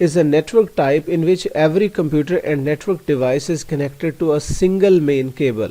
is a network type in which every computer and network device is connected to a single main cable.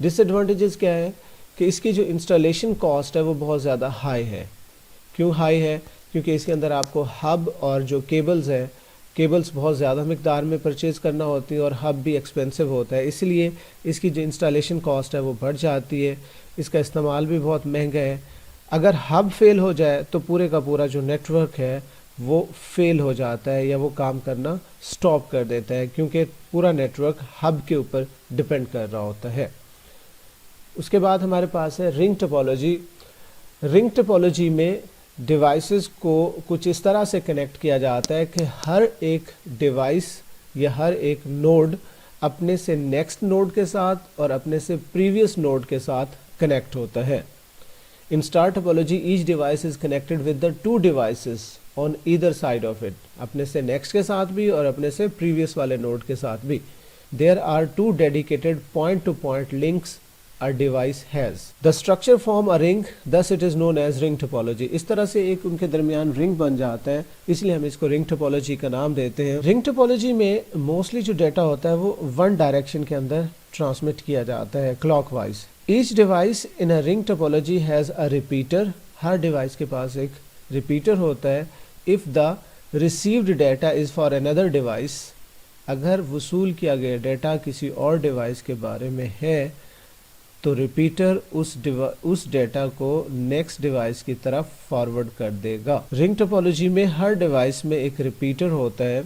Disadvantages کیا ہے کہ اس کی جو installation cost ہے وہ بہت زیادہ ہائی ہے. کیوں ہائی ہے؟ کیونکہ اس کے اندر آپ کو ہب اور جو کیبلز ہیں، کیبلز بہت زیادہ مقدار میں پرچیز کرنا ہوتی ہیں اور ہب بھی ایکسپینسو ہوتا ہے، اس لیے اس کی جو انسٹالیشن کاسٹ ہے وہ بڑھ جاتی ہے. اس کا استعمال بھی بہت مہنگا ہے. اگر ہب فیل ہو جائے تو پورے کا پورا جو نیٹ ورک ہے وہ فیل ہو جاتا ہے یا وہ کام کرنا سٹاپ کر دیتا ہے، کیونکہ پورا نیٹ ورک ہب کے اوپر ڈپینڈ کر رہا ہوتا ہے. اس کے بعد ہمارے پاس ہے رنگ ٹپولوجی. رنگ ٹپولوجی میں ڈیوائسز کو کچھ اس طرح سے کنیکٹ کیا جاتا ہے کہ ہر ایک ڈیوائس یا ہر ایک نوڈ اپنے سے نیکسٹ نوڈ کے ساتھ اور اپنے سے پریویس نوڈ کے ساتھ کنیکٹ ہوتا ہے. In star topology, each device is connected with the two devices on either side of it. اپنے سے نیکسٹ کے ساتھ بھی اور اپنے سے پریویس والے نوڈ کے ساتھ بھی. There are two dedicated point-to-point links a device has. The structure form a ring, thus it is known as ring topology. اس طرح سے ایک ان کے درمیان رنگ بن جاتا ہے، اس لیے ہم اس کو رنگ ٹپولوجی کا نام دیتے ہیں. رنگ ٹپولوجی میں موسٹلی جو ڈیٹا ہوتا ہے وہ ون ڈائریکشن کے اندر ٹرانسمٹ کیا جاتا ہے clock wise. Each device in a ring topology has a repeater. Hare device کے پاس ایک ریپیٹر ہوتا ہے. If the received data is for another device, اگر وصول کیا گیا ڈیٹا کسی اور ڈیوائس کے بارے میں ہے تو ریپیٹر اس ڈیٹا کو نیکسٹ ڈیوائس کی طرف فارورڈ کر دے گا. رنگ ٹپولوجی میں ہر ڈیوائس میں ایک ریپیٹر ہوتا ہے.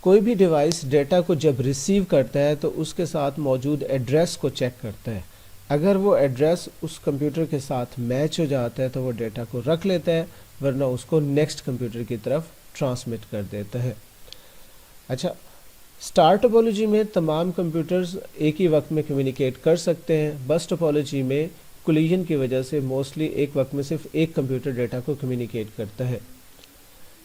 کوئی بھی ڈیوائس ڈیٹا کو جب ریسیو کرتا ہے تو اس کے ساتھ موجود ایڈریس کو چیک کرتا ہے. اگر وہ ایڈریس اس کمپیوٹر کے ساتھ میچ ہو جاتا ہے تو وہ ڈیٹا کو رکھ لیتا ہے، ورنہ اس کو نیکسٹ کمپیوٹر کی طرف ٹرانسمٹ کر دیتا ہے. اچھا، اسٹار ٹپولوجی میں تمام کمپیوٹرز ایک ہی وقت میں کمیونیکیٹ کر سکتے ہیں. بس ٹپولوجی میں کولیجن کی وجہ سے موسٹلی ایک وقت میں صرف ایک کمپیوٹر ڈیٹا کو کمیونیکیٹ کرتا ہے،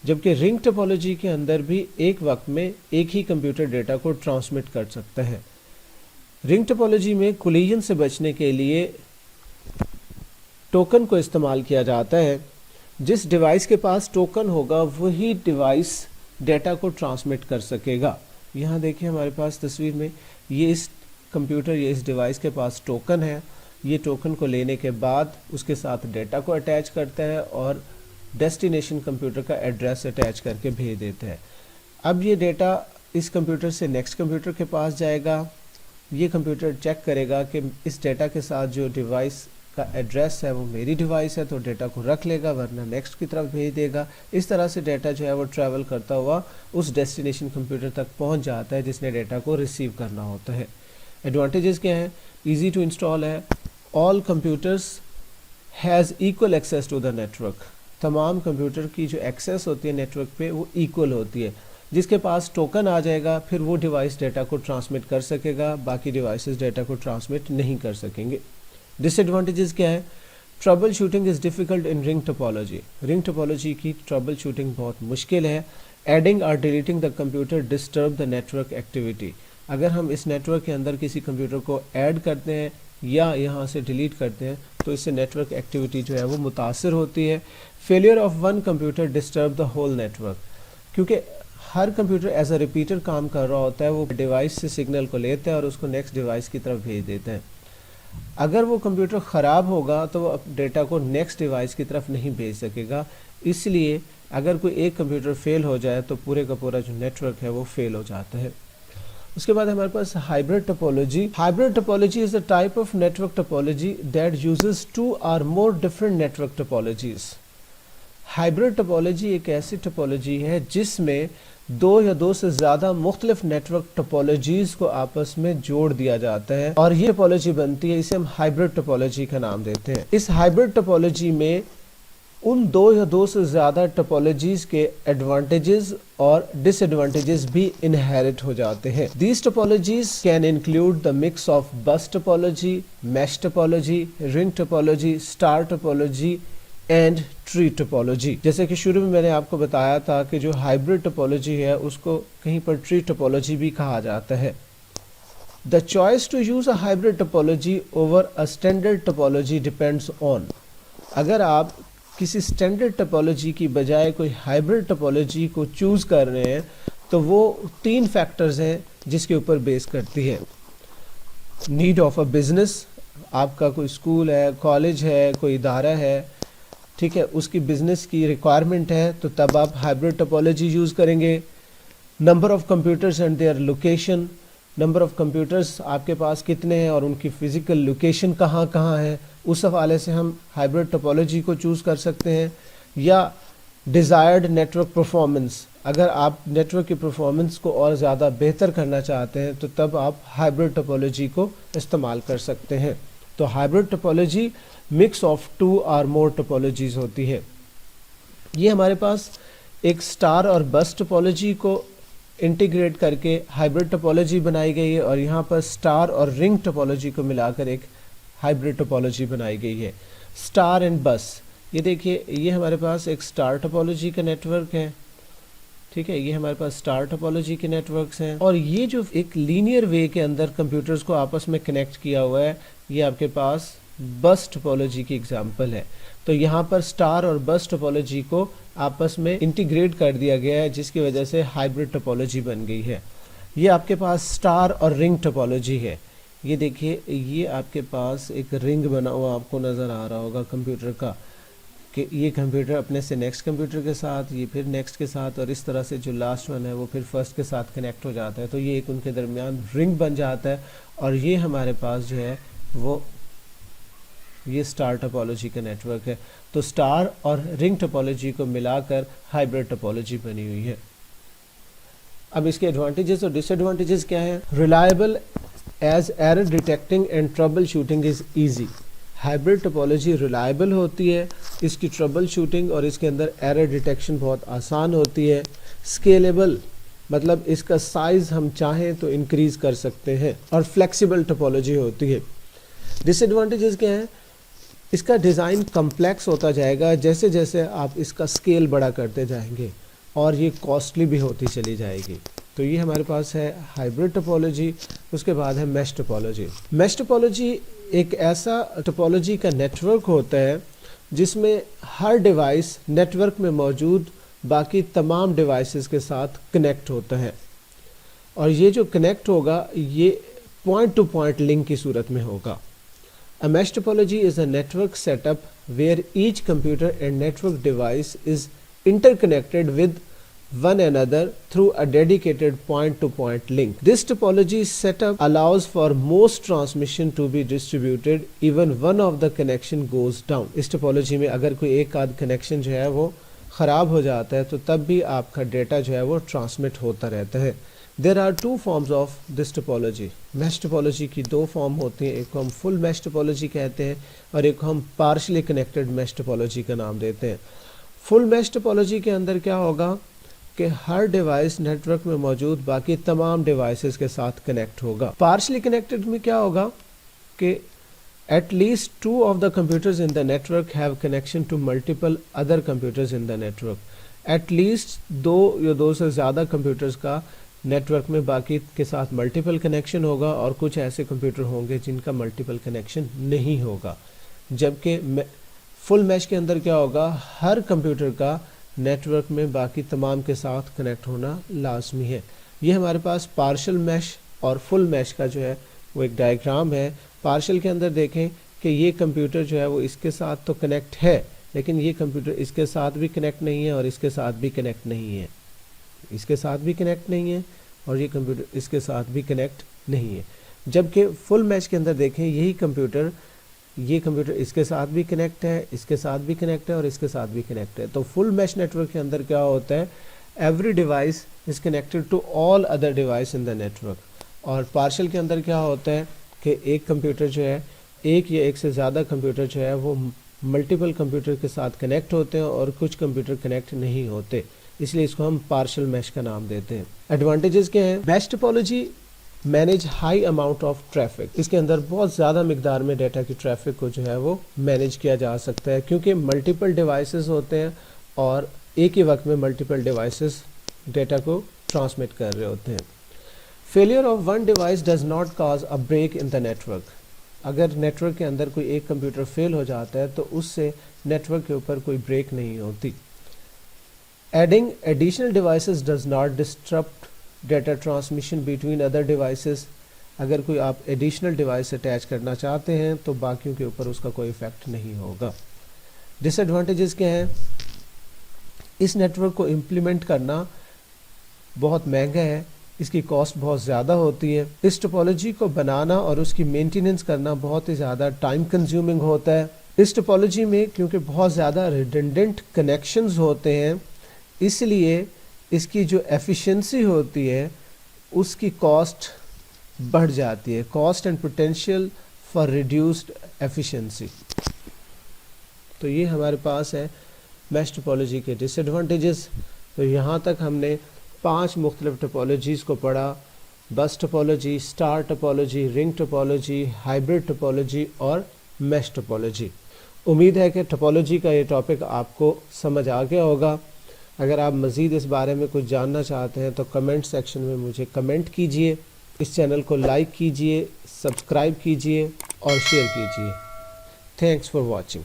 جبکہ رنگ ٹپولوجی کے اندر بھی ایک وقت میں ایک ہی کمپیوٹر ڈیٹا کو ٹرانسمٹ کر سکتا ہے. رنگ ٹپولوجی میں کولیجن سے بچنے کے لیے ٹوکن کو استعمال کیا جاتا ہے. جس ڈیوائس کے پاس ٹوکن ہوگا وہی ڈیوائس ڈیٹا کو ٹرانسمٹ کر سکے گا. یہاں دیکھیں ہمارے پاس تصویر میں یہ اس کمپیوٹر یا اس ڈیوائس کے پاس ٹوکن ہے. یہ ٹوکن کو لینے کے بعد اس کے ساتھ ڈیٹا کو اٹیچ کرتا ہے اور ڈیسٹینیشن کمپیوٹر کا ایڈریس اٹیچ کر کے بھیج دیتا ہے. اب یہ ڈیٹا اس کمپیوٹر سے نیکسٹ کمپیوٹر کے پاس جائے گا. یہ کمپیوٹر چیک کرے گا کہ اس ڈیٹا کے ساتھ جو ڈیوائس کا ایڈریس ہے وہ میری ڈیوائس ہے، تو ڈیٹا کو رکھ لے گا، ورنہ نیکسٹ کی طرف بھیج دے گا. اس طرح سے ڈیٹا جو ہے وہ ٹریول کرتا ہوا اس ڈیسٹینیشن کمپیوٹر تک پہنچ جاتا ہے جس نے ڈیٹا کو ریسیو کرنا ہوتا ہے. ایڈوانٹیجز کیا ہیں؟ ایزی ٹو انسٹال ہے. All computers has equal access to the network. تمام کمپیوٹر کی جو ایکسیس ہوتی ہے نیٹ ورک پہ وہ ایکول ہوتی ہے. جس کے پاس ٹوکن آ جائے گا پھر وہ ڈیوائس ڈیٹا کو ٹرانسمٹ کر سکے گا، باقی ڈیوائسز ڈیٹا کو ٹرانسمٹ نہیں کر سکیں گے. ڈس ایڈوانٹیجز کیا ہے؟ Trouble shooting is difficult in رنگ ٹپولوجی. رنگ ٹپولوجی کی ٹربل شوٹنگ بہت مشکل ہے. ایڈنگ اور deleting the computer disturb the network activity. اگر ہم اس نیٹ ورک کے اندر کسی کمپیوٹر کو ایڈ کرتے ہیں یا یہاں سے ڈیلیٹ کرتے ہیں تو اس سے نیٹ ورک ایکٹیویٹی جو ہے وہ متاثر ہوتی ہے. Failure of one computer disturb the whole network. کیونکہ ہر کمپیوٹر ایز اے ریپیٹر کام کر رہا ہوتا ہے، وہ ڈیوائس سے سگنل کو لیتا ہے اور اس کو نیکسٹ ڈیوائس کی طرف بھیج دیتا ہے. اگر وہ کمپیوٹر خراب ہوگا تو وہ ڈیٹا کو نیکسٹ ڈیوائس کی طرف نہیں بھیج سکے گا. اس لیے اگر کوئی ایک کمپیوٹر فیل ہو جائے تو پورے کا پورا جو نیٹ ورک ہے وہ فیل ہو جاتا ہے. اس کے بعد ہمارے پاس hybrid topology. Hybrid topology is a type of network topology that uses two or more different network topologies. Hybrid topology ایک ایسی ٹپولوجی ہے جس میں دو یا دو سے زیادہ مختلف نیٹورک ٹپولوجیز کو آپس میں جوڑ دیا جاتا ہے اور یہ ٹپولوجی بنتی ہے، اسے ہم ہائبرڈ ٹپولوجی کا نام دیتے ہیں. اس ہائبرڈ ٹپولوجی میں ان دو یا دو سے زیادہ ٹپولوجیز کے ایڈوانٹیجز اور ڈس ایڈوانٹیجز بھی انہیرٹ ہو جاتے ہیں. These topologies can include the mix of bus topology, mesh topology, ring topology, star topology and tree topology. جیسے کہ شروع میں نے آپ کو بتایا تھا کہ جو ہائبرڈ ٹپولوجی ہے اس کو کہیں پر ٹری ٹپولوجی بھی کہا جاتا ہے. The choice to use a hybrid topology over a standard topology depends on. اگر آپ کسی اسٹینڈرڈ ٹپولوجی کی بجائے کوئی ہائبرڈ ٹپولوجی کو چوز کر رہے ہیں تو وہ 3 فیکٹرز ہیں جس کے اوپر بیس کرتی ہے. نیڈ آف اے بزنس، آپ کا کوئی اسکول ہے، کالج ہے، کوئی ادارہ ہے، ٹھیک ہے، اس کی بزنس کی ریکوائرمنٹ ہے تو تب آپ ہائبرڈ ٹپولوجی یوز کریں گے. Number of computers and their location, number of computers آپ کے پاس کتنے ہیں اور ان کی فزیکل لوکیشن کہاں کہاں ہے، اس حوالے سے ہم ہائبرڈ ٹپولوجی کو چوز کر سکتے ہیں. یا ڈیزائرڈ نیٹ ورک پرفارمنس، اگر آپ نیٹ ورک کی پرفارمنس کو اور زیادہ بہتر کرنا چاہتے ہیں تو تب آپ ہائبرڈ ٹپولوجی کو استعمال کر سکتے ہیں. تو ہائبرڈ ٹپولوجی مکس آف 2 اور مور ٹپولوجیز ہوتی ہے. یہ ہمارے پاس ایک اسٹار اور بس ٹپولوجی کو انٹیگریٹ کر کے ہائبرڈ ٹپولوجی بنائی گئی ہے، اور یہاں پر اسٹار اور رنگ ٹپولوجی کو ملا کر ایک ہائبرڈ ٹپولوجی بنائی گئی ہے. اسٹار اینڈ بس، یہ دیکھیے یہ ہمارے پاس ایک اسٹار ٹپولوجی کا نیٹ ورک ہے، ٹھیک ہے، یہ ہمارے پاس اسٹار ٹپولوجی کے نیٹ ورکس ہیں. اور یہ جو ایک لینئر وے کے اندر کمپیوٹرز کو آپس میں کنیکٹ کیا ہوا ہے، یہ آپ کے پاس بس ٹپولوجی کی اگزامپل ہے. تو یہاں پر اسٹار اور بس ٹپولوجی کو آپس میں انٹیگریٹ کر دیا گیا ہے، جس کی وجہ سے ہائبرڈ ٹپولوجی بن گئی ہے. یہ آپ کے پاس اسٹار اور رنگ ٹپولوجی ہے. یہ دیکھیے یہ آپ کے پاس ایک رنگ بنا ہوا آپ کو نظر آ رہا ہوگا کمپیوٹر کا، کہ یہ کمپیوٹر اپنے سے نیکسٹ کمپیوٹر کے ساتھ، یہ پھر نیکسٹ کے ساتھ، اور اس طرح سے جو لاسٹ ون ہے وہ پھر فرسٹ کے ساتھ کنیکٹ ہو جاتا ہے. تو یہ ایک ان کے درمیان رنگ بن جاتا ہے، اور یہ ہمارے پاس جو ہے وہ یہ اسٹار ٹپولوجی کا نیٹ ورک ہے. تو اسٹار اور رنگ ٹپولوجی کو ملا کر ہائبرڈ ٹپولوجی بنی ہوئی ہے. اب اس کے ایڈوانٹیجز اور ڈس ایڈوانٹیجز کیا ہیں؟ Reliable as error detecting and troubleshooting is easy. Hybrid topology reliable ہوتی ہے، اس کی ٹربل شوٹنگ اور اس کے اندر ایرر ڈیٹیکشن بہت آسان ہوتی ہے. اسکیلیبل، مطلب اس کا سائز ہم چاہیں تو انکریز کر سکتے ہیں، اور فلیکسیبل ٹپولوجی ہوتی ہے. ڈس ایڈوانٹیجز کیا ہیں؟ اس کا ڈیزائن کمپلیکس ہوتا جائے گا جیسے جیسے آپ اس کا اسکیل بڑا کرتے جائیں گے، اور یہ کاسٹلی بھی ہوتی چلی جائے گی. تو یہ ہمارے پاس ہے ہائبرڈ ٹپولوجی. اس کے بعد ہے میش ٹپولوجی. میش ٹپولوجی ایک ایسا ٹپولوجی کا نیٹ ورک ہوتا ہے جس میں ہر ڈیوائس نیٹ ورک میں موجود باقی تمام ڈیوائسز کے ساتھ کنیکٹ ہوتا ہے، اور یہ جو کنیکٹ ہوگا یہ پوائنٹ ٹو پوائنٹ لنک کی صورت میں ہوگا. A mesh topology is a network setup where each computer and network device is interconnected with one another through a dedicated point-to-point link. This topology setup allows for most transmission to be distributed even one of the connection goes down. اس ٹپولوجی میں اگر کوئی ایک آدھ connection جو ہے وہ خراب ہو جاتا ہے تو تب بھی آپ کا ڈیٹا جو ہے وہ ٹرانسمٹ ہوتا رہتا ہے. There are 2 forms of this topology. میش ٹپولوجی کی 2 فارم ہوتی ہیں، ایک کو ہم فل میش ٹپولوجی کہتے ہیں اور ایک کو ہم پارشلی کنیکٹڈ میش ٹپولوجی کا نام دیتے ہیں. فل میش ٹپولوجی کے اندر کیا ہوگا کہ ہر ڈیوائس نیٹ ورک میں موجود باقی تمام ڈیوائسز کے ساتھ کنیکٹ ہوگا. پارشلی کنیکٹڈ میں کیا ہوگا کہ at least 2 of the computers in the network have connection to multiple other computers in the network. At least 2 یا 2 سے زیادہ کمپیوٹرز کا نیٹ ورک میں باقی کے ساتھ ملٹیپل کنیکشن ہوگا، اور کچھ ایسے کمپیوٹر ہوں گے جن کا ملٹیپل کنیکشن نہیں ہوگا. جبکہ فل میش کے اندر کیا ہوگا، ہر کمپیوٹر کا نیٹ ورک میں باقی تمام کے ساتھ کنیکٹ ہونا لازمی ہے. یہ ہمارے پاس پارشل میش اور فل میش کا جو ہے وہ ایک ڈائیگرام ہے. پارشل کے اندر دیکھیں کہ یہ کمپیوٹر جو ہے وہ اس کے ساتھ تو کنیکٹ ہے، لیکن یہ کمپیوٹر اس کے ساتھ بھی کنیکٹ نہیں ہے اور اس کے ساتھ بھی کنیکٹ نہیں ہے، اس کے ساتھ بھی کنیکٹ نہیں ہے، اور یہ کمپیوٹر اس کے ساتھ بھی کنیکٹ نہیں ہے. جبکہ فل میش کے اندر دیکھیں یہی کمپیوٹر یہ کمپیوٹر اس کے ساتھ بھی کنیکٹ ہے، اس کے ساتھ بھی کنیکٹ ہے اور اس کے ساتھ بھی کنیکٹ ہے. تو فل میش نیٹ ورک کے اندر کیا ہوتا ہے، every device is connected to all other device in the network. اور پارشل کے اندر کیا ہوتا ہے کہ ایک کمپیوٹر جو ہے، ایک یا ایک سے زیادہ کمپیوٹر جو ہے وہ ملٹیپل کمپیوٹر کے ساتھ کنیکٹ ہوتے ہیں اور کچھ کمپیوٹر کنیکٹ نہیں ہوتے، اس لیے اس کو ہم پارشل میش کا نام دیتے ہیں. ایڈوانٹیجز کیا ہیں؟ Mesh topology manage high amount of traffic. اس کے اندر بہت زیادہ مقدار میں ڈیٹا کی ٹریفک کو جو ہے وہ مینیج کیا جا سکتا ہے، کیونکہ ملٹیپل ڈیوائسز ہوتے ہیں اور ایک ہی وقت میں ملٹیپل ڈیوائسز ڈیٹا کو ٹرانسمٹ کر رہے ہوتے ہیں. Failure of one device does not cause a break in the network. اگر نیٹ ورک کے اندر کوئی ایک کمپیوٹر فیل ہو جاتا ہے تو اس سے نیٹ ورک کے اوپر کوئی بریک نہیں ہوتی. Adding additional devices does not disrupt data transmission between other devices. اگر کوئی آپ ایڈیشنل ڈیوائس اٹیچ کرنا چاہتے ہیں تو باقیوں کے اوپر اس کا کوئی افیکٹ نہیں ہوگا۔ ڈس ایڈوانٹیجز کیا ہیں؟ اس نیٹ ورک کو امپلیمنٹ کرنا بہت مہنگا ہے، اس کی کاسٹ بہت زیادہ ہوتی ہے۔ اس ٹپالوجی کو بنانا اور اس کی مینٹیننس کرنا بہت ہی زیادہ ٹائم کنزیومنگ ہوتا ہے۔ اس ٹپالوجی میں کیونکہ بہت زیادہ ریڈنڈنٹ کنیکشنز ہوتے ہیں، اس لیے اس کی جو ایفیشنسی ہوتی ہے اس کی کاسٹ بڑھ جاتی ہے، cost and potential for reduced efficiency. تو یہ ہمارے پاس ہے میش ٹپالوجی کے ڈس ایڈوانٹیجز۔ تو یہاں تک ہم نے 5 مختلف ٹپالوجیز کو پڑھا: bus topology, star topology, ring topology, hybrid typology اور میش ٹپالوجی۔ امید ہے کہ ٹپالوجی کا یہ ٹاپک آپ کو سمجھ آ گیا ہوگا۔ اگر آپ مزید اس بارے میں کچھ جاننا چاہتے ہیں تو کمنٹ سیکشن میں مجھے کمنٹ کیجئے، اس چینل کو لائک کیجئے، سبسکرائب کیجئے اور شیئر کیجئے۔ Thanks for watching.